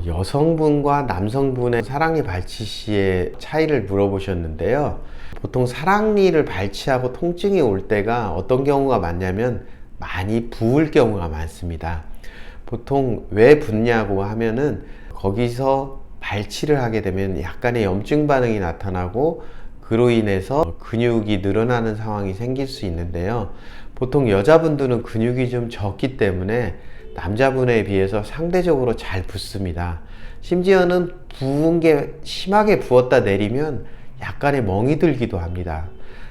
여성분과 남성분의 사랑니 발치 시의 차이를 물어보셨는데요. 보통 사랑니를 발치하고 통증이 올 때가 어떤 경우가 많냐면 많이 부을 경우가 많습니다. 보통 왜 붓냐고 하면은 거기서 발치를 하게 되면 약간의 염증 반응이 나타나고 그로 인해서 근육이 늘어나는 상황이 생길 수 있는데요. 보통 여자분들은 근육이 좀 적기 때문에 남자분에 비해서 상대적으로 잘 붓습니다. 심지어는 부은 게 심하게 부었다 내리면 약간의 멍이 들기도 합니다.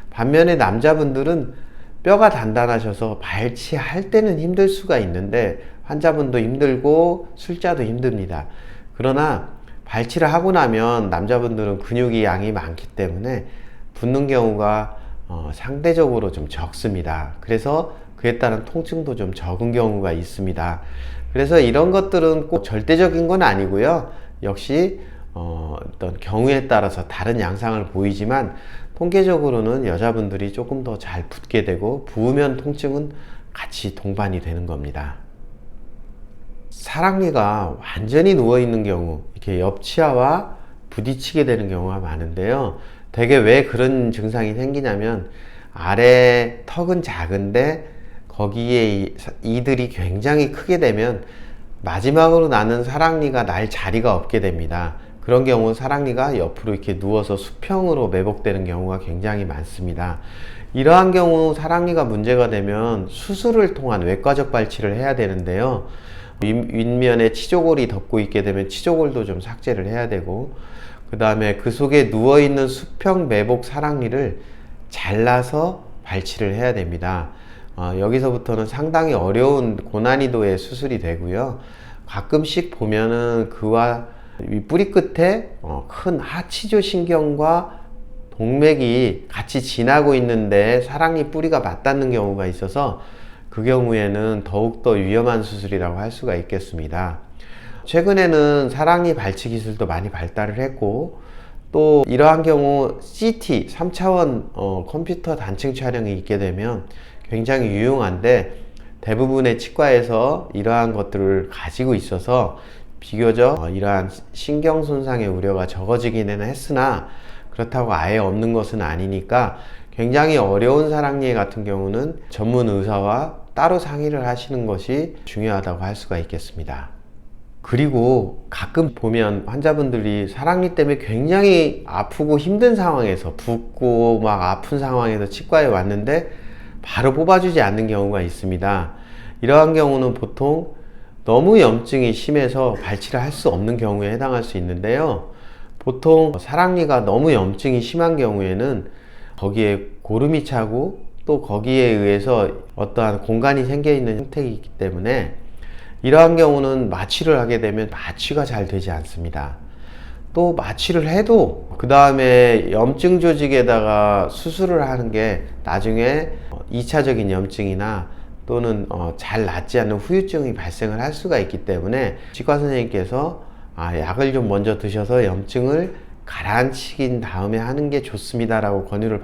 반면에 남자분들은 뼈가 단단하셔서 발치할 때는 힘들 수가 있는데 환자분도 힘들고 술자도 힘듭니다. 그러나 발치를 하고 나면 남자분들은 근육이 양이 많기 때문에 붓는 경우가 상대적으로 좀 적습니다. 그래서 그에 따른 통증도 좀 적은 경우가 있습니다. 그래서 이런 것들은 꼭 절대적인 건 아니고요. 역시 어떤 경우에 따라서 다른 양상을 보이지만 통계적으로는 여자분들이 조금 더 잘 붓게 되고 부으면 통증은 같이 동반이 되는 겁니다. 사랑니가 완전히 누워있는 경우, 이렇게 옆치아와 부딪히게 되는 경우가 많은데요. 대개 왜 그런 증상이 생기냐면 아래 턱은 작은데 거기에 이들이 굉장히 크게 되면 마지막으로 나는 사랑니가 날 자리가 없게 됩니다. 그런 경우 사랑니가 옆으로 이렇게 누워서 수평으로 매복되는 경우가 굉장히 많습니다. 이러한 경우 사랑니가 문제가 되면 수술을 통한 외과적 발치를 해야 되는데요. 윗면에 치조골이 덮고 있게 되면 치조골도 좀 삭제를 해야 되고, 그 다음에 그 속에 누워있는 수평 매복 사랑니를 잘라서 발치를 해야 됩니다. 여기서부터는 상당히 어려운 고난이도의 수술이 되고요. 가끔씩 보면은 그와 뿌리 끝에 큰 하치조 신경과 동맥이 같이 지나고 있는데 사랑니 뿌리가 맞닿는 경우가 있어서 그 경우에는 더욱더 위험한 수술이라고 할 수가 있겠습니다. 최근에는 사랑니 발치 기술도 많이 발달을 했고, 또 이러한 경우 CT 3차원 컴퓨터 단층 촬영이 있게 되면 굉장히 유용한데, 대부분의 치과에서 이러한 것들을 가지고 있어서 비교적 이러한 신경 손상의 우려가 적어지기는 했으나 그렇다고 아예 없는 것은 아니니까 굉장히 어려운 사랑니 같은 경우는 전문 의사와 따로 상의를 하시는 것이 중요하다고 할 수가 있겠습니다. 그리고 가끔 보면 환자분들이 사랑니 때문에 굉장히 아프고 힘든 상황에서 붓고 막 아픈 상황에서 치과에 왔는데 바로 뽑아주지 않는 경우가 있습니다. 이러한 경우는 보통 너무 염증이 심해서 발치를 할 수 없는 경우에 해당할 수 있는데요. 보통 사랑니가 너무 염증이 심한 경우에는 거기에 고름이 차고 또 거기에 의해서 어떠한 공간이 생겨 있는 형태이기 때문에 이러한 경우는 마취를 하게 되면 마취가 잘 되지 않습니다. 또 마취를 해도 그 다음에 염증 조직에다가 수술을 하는 게 나중에 2차적인 염증이나 또는 잘 낫지 않는 후유증이 발생을 할 수가 있기 때문에 치과 선생님께서 약을 좀 먼저 드셔서 염증을 가라앉힌 다음에 하는 게 좋습니다 라고 권유를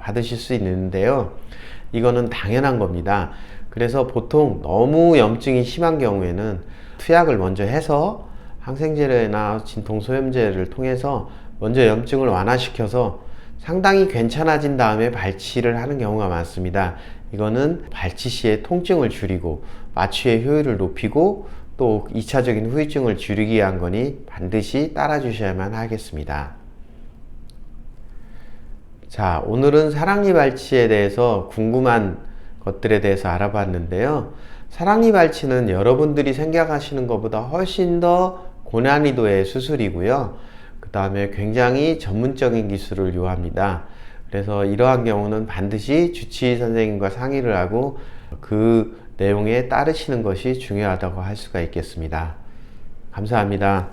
받으실 수 있는데요. 이거는 당연한 겁니다. 그래서 보통 너무 염증이 심한 경우에는 투약을 먼저 해서 항생제나 진통소염제를 통해서 먼저 염증을 완화시켜서 상당히 괜찮아진 다음에 발치를 하는 경우가 많습니다. 이거는 발치 시에 통증을 줄이고 마취의 효율을 높이고 또 2차적인 후유증을 줄이기 위한 거니 반드시 따라 주셔야만 하겠습니다. 자, 오늘은 사랑니 발치에 대해서 궁금한 것들에 대해서 알아봤는데요. 사랑니 발치는 여러분들이 생각하시는 것보다 훨씬 더 고난이도의 수술이고요. 그 다음에 굉장히 전문적인 기술을 요합니다. 그래서 이러한 경우는 반드시 주치의 선생님과 상의를 하고 그 내용에 따르시는 것이 중요하다고 할 수가 있겠습니다. 감사합니다.